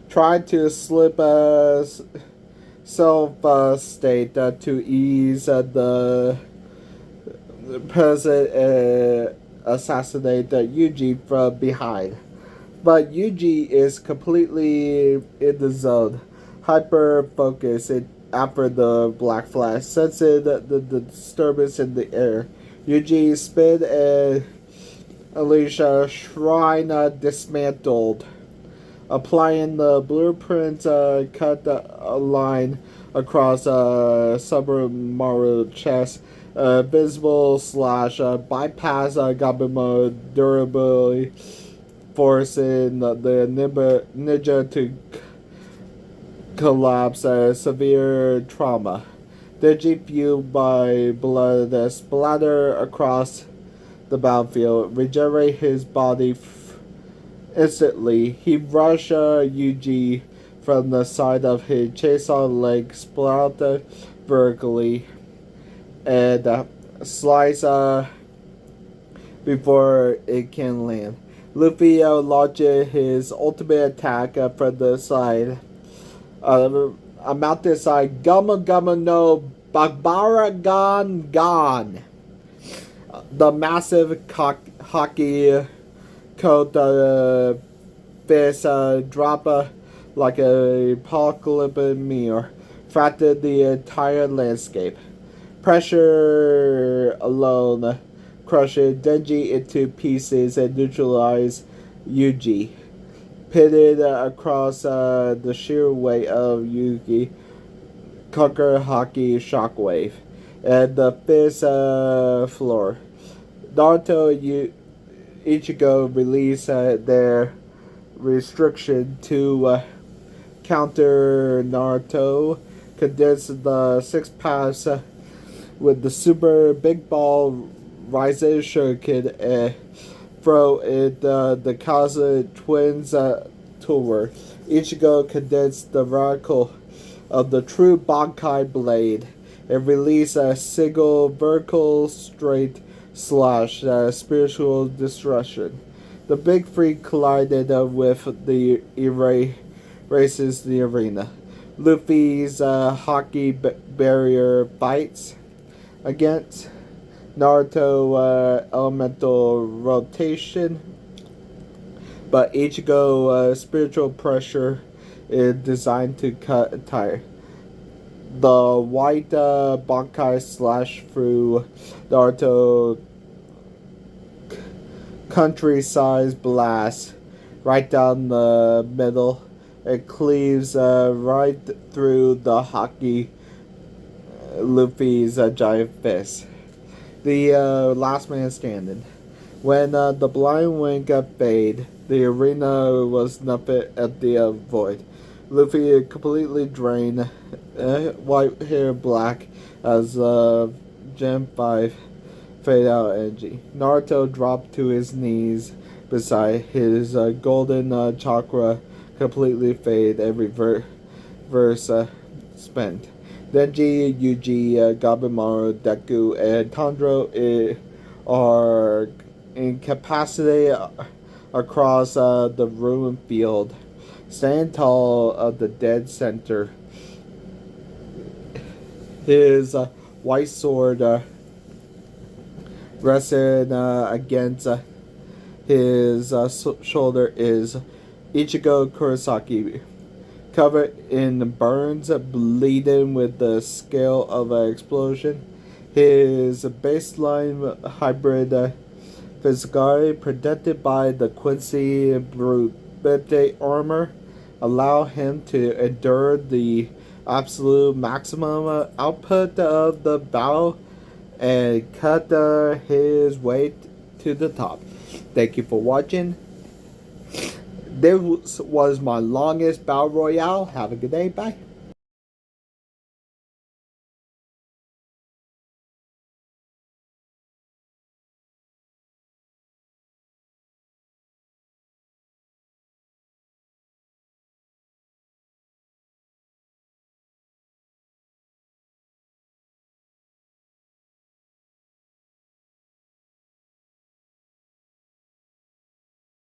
tried to slip self-state to ease the present assassinate Yuji from behind. But Yuji is completely in the zone, hyper-focused after the black flash, sensing the disturbance in the air. Yuji spin and Alicia Shrine dismantled. Applying the blueprint, cut a line across Submaru chest. Visible slash bypass Gabimaru durability, forcing the ninja to collapse. Severe trauma. Denji, fueled by blood splatter across the battlefield, regenerate his body instantly. He rushed Yuji from the side of his chainsaw leg, sprouted vertically, and slice before it can land. Luffy launches his ultimate attack from the side. Mountain side, Gama Gama no Bagbara Gan. The massive hockey coat fist drop like a apocalyptic mirror, fractured the entire landscape. Pressure alone crushed Denji into pieces and neutralized Yuji. Pitted across the sheer weight of Yuji, conquer hockey shockwave, and the fist floor. Naruto Ichigo released their restriction to counter Naruto, condensed the 6 paths with the super big ball Rising Shuriken and throw it the Kaza twins tour. Ichigo condensed the radical of the true Bankai blade and released a single vertical straight slash spiritual destruction. The big three collided with the races the arena. Luffy's hockey barrier fights against Naruto elemental rotation, but Ichigo spiritual pressure is designed to cut a tire. The white Bankai slash through Naruto countryside blast right down the middle. It cleaves right through the hockey Luffy's giant fist. The last man standing. When the blind wing got fade, the arena was nothing at the void. Luffy completely drained, white hair black as Gen 5, fade out energy. Naruto dropped to his knees beside his golden chakra completely fade every verse spent. Denji, Yuji, Gabimaru, Deku, and Tanjiro are incapacitated across the ruined field. Standing tall of the dead center, his white sword rested against his shoulder is Ichigo Kurosaki, covered in burns, bleeding with the scale of an explosion. His baseline hybrid physicality, protected by the Quincy Brute armor, allow him to endure the absolute maximum output of the battle and cut his way to the top. Thank you for watching. This was my longest Battle Royale. Have a good day. Bye.